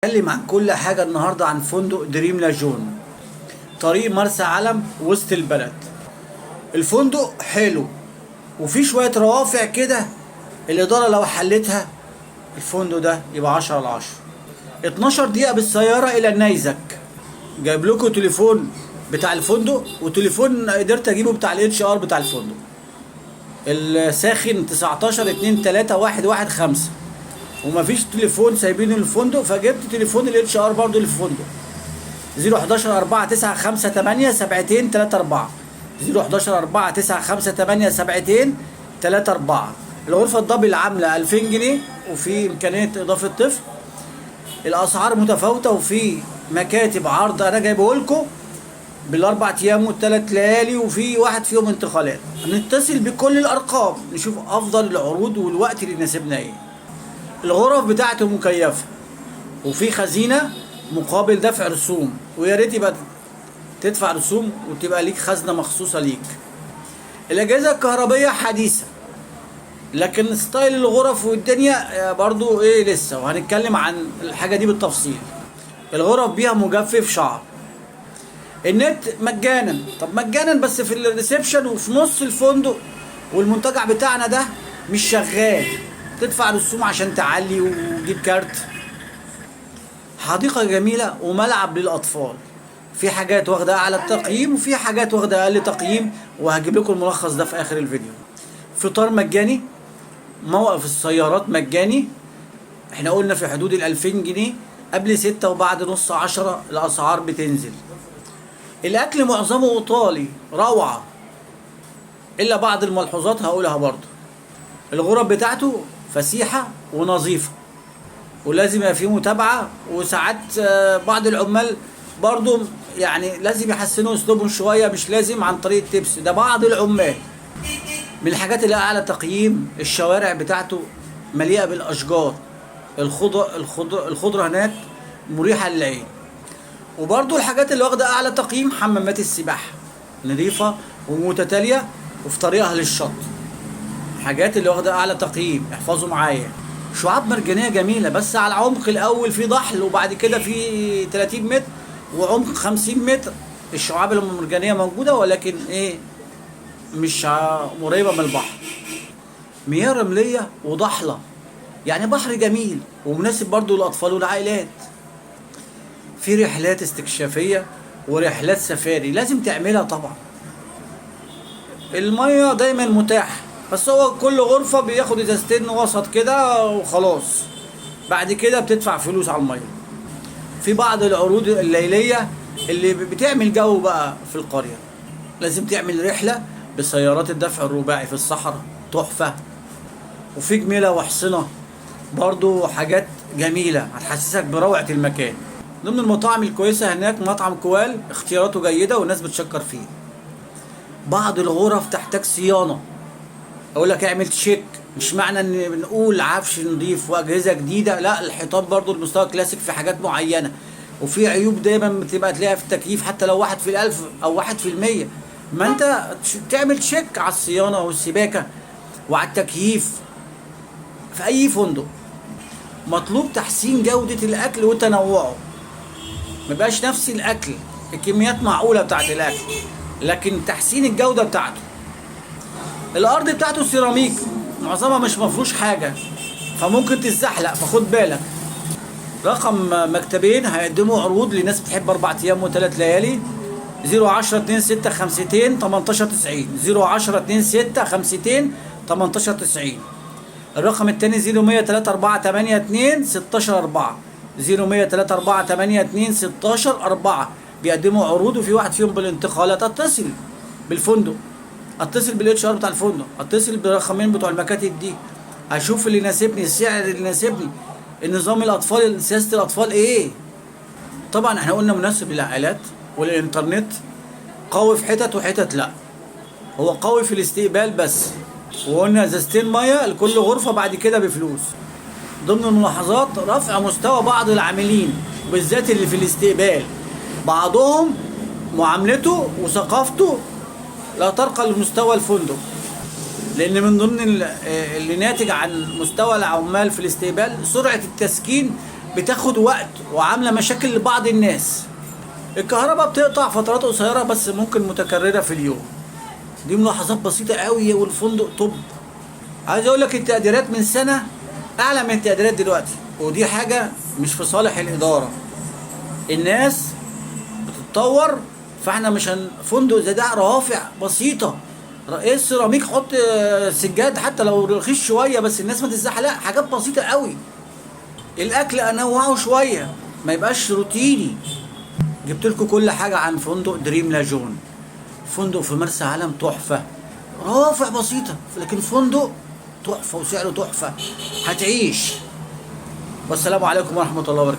هنتكلم عن كل حاجة النهاردة عن فندق دريم لاجون، طريق مرسى علم وسط البلد. الفندق حلو وفي شوية روافع كده، الإدارة لو حلتها الفندق ده يبقى 10/10. 12 دقيقة بالسيارة إلى النيزك. جايب لكم تليفون بتاع الفندق وتليفون قدرت أجيبه بتاع الاتش ار بتاع الفندق. الساخن 19 2 3 1 1 5، ومفيش تليفون سايبينه الفندق، فجبت تليفون الاتش ار برضه للفندق. 011 4 9 5 8 7 3 4 011 4 9 5 8 7 3 4. الغرفة الدبل عاملة 2000 جنيه وفي إمكانية إضافة طفل. الأسعار متفاوتة وفي مكاتب عرض أنا جايبه لكم بالأربع أيام والثلاث ليالي، وفي واحد فيهم انتقالات. نتصل بكل الأرقام نشوف أفضل العروض والوقت اللي يناسبنا إيه. الغرف بتاعته مكيفة وفي خزينة مقابل دفع رسوم، ويا ريت يبقى تدفع رسوم وتبقى ليك خزنة مخصوصة ليك. الأجهزة الكهربية حديثة، لكن ستايل الغرف والدنيا برضو لسه، وهنتكلم عن الحاجة دي بالتفصيل. الغرف بيها مجفف شعر. النت مجانا، طب مجانا بس في الريسبشن وفي نص الفندق، والمنتجع بتاعنا ده مش شغال، تدفع رسوم عشان تعلي وتجيب كارت. حديقة جميلة وملعب للأطفال، في حاجات واخدة أعلى التقييم وفي حاجات واخدة أقل تقييم، وهجيب لكم الملخص ده في آخر الفيديو. فطار مجاني، موقف السيارات مجاني. احنا قلنا في حدود 2000 جنيه قبل 6 وبعد نص 10 الأسعار بتنزل. الأكل معظمه إيطالي روعة، إلا بعض الملحوظات هقولها برضه. الغرف بتاعته فسيحة ونظيفة، ولازم يبقى فيه متابعة، وساعات بعض العمال برضو يعني لازم يحسنوا اسلوبهم شوية، مش لازم عن طريق التبس، ده بعض العمال. من الحاجات اللي اعلى تقييم الشوارع بتاعته مليئة بالاشجار، الخضرة هناك مريحة للعين. وبرضو الحاجات اللي واخدة اعلى تقييم حمامات السباحة نظيفة ومتتالية وفي طريقها للشط. الحاجات اللي واخدة اعلى تقييم احفظوا معايا. شعاب مرجانية جميلة، بس على العمق الأول في ضحل، وبعد كده في 30 متر وعمق 50 متر. الشعاب المرجانية موجودة ولكن مش قريبة من البحر. مياه رملية وضحلة، يعني بحر جميل ومناسب برضو للأطفال والعائلات. في رحلات استكشافية ورحلات سفاري لازم تعملها طبعا. المية دايما متاحة، بس هو كل غرفة بياخد ازازتين وسط كده وخلاص، بعد كده بتدفع فلوس على المية. في بعض العروض الليلية اللي بتعمل جو بقى في القرية، لازم تعمل رحلة بسيارات الدفع الرباعي في الصحراء تحفة. وفي جميلة وحصنة برضو حاجات جميلة هتحسسك بروعة المكان. ضمن المطاعم الكويسة هناك مطعم كوال، اختياراته جيدة والناس بتشكر فيه. بعض الغرف تحتاج صيانة، اقول لك اعمل تشيك، مش معنى ان بنقول عفش نضيف واجهزه جديده، لا، الحيطان برضو المستوى كلاسيك في حاجات معينه، وفي عيوب دايما بتبقى تلاقيها في التكييف حتى لو 1 في الألف او 1%. ما انت تعمل تشيك على الصيانه والسباكه وعلى التكييف. في اي فندق مطلوب تحسين جوده الاكل وتنوعه، ما يبقاش نفس الاكل، الكميات معقوله بتاعت الاكل، لكن تحسين الجوده بتاعته. الارض بتاعته سيراميك، معظمها مش مفروش حاجه، فممكن تتزحلق، فخد بالك. رقم مكتبين هيقدموا عروض لناس بتحب 4 ايام و3 ليالي. 010 2 6 5 18 90 010 2 6 5 18 90. الرقم الثاني 0103 4 8 2 16 4 0103 4 8 2 16 4. بيقدموا عروض وفي واحد فيهم بالانتقالات. اتصل بالفندق، اتصل بالاتش ار بتاع الفندق، اتصل بالرقمين بتوع المكاتب دي، اشوف اللي يناسبني، السعر اللي يناسبني، النظام الاطفال، سياسه الاطفال ايه. طبعا احنا قلنا مناسب للعائلات والانترنت، قوي في حتت وحتت لا، هو قوي في الاستقبال بس، وقلنا ازازتين ميه لكل غرفه بعد كده بفلوس. ضمن الملاحظات رفع مستوى بعض العاملين وبالذات اللي في الاستقبال، بعضهم معاملته وثقافته لا ترقى لمستوى الفندق، لان من ضمن اللي ناتج عن مستوى العمال في الاستقبال سرعه التسكين بتاخد وقت وعامله مشاكل لبعض الناس. الكهرباء بتقطع فترات قصيره بس ممكن متكرره في اليوم. دي ملاحظات بسيطه قوي والفندق طب. عايز اقول لك التقديرات من سنه اعلى من التقديرات دلوقتي، ودي حاجه مش في صالح الاداره. الناس بتتطور، فاحنا مش فندق زي ده روافع بسيطه، ايه السيراميك حط سجاد حتى لو رخيص شويه بس الناس ما تزحلق، حاجات بسيطه قوي. الاكل انوعه شويه ما يبقاش روتيني. جبت لكم كل حاجه عن فندق دريم لاجون، فندق في مرسى علم تحفه، روافع بسيطه لكن فندق تحفه وسعره تحفه، هتعيش. والسلام عليكم ورحمه الله وبركاته.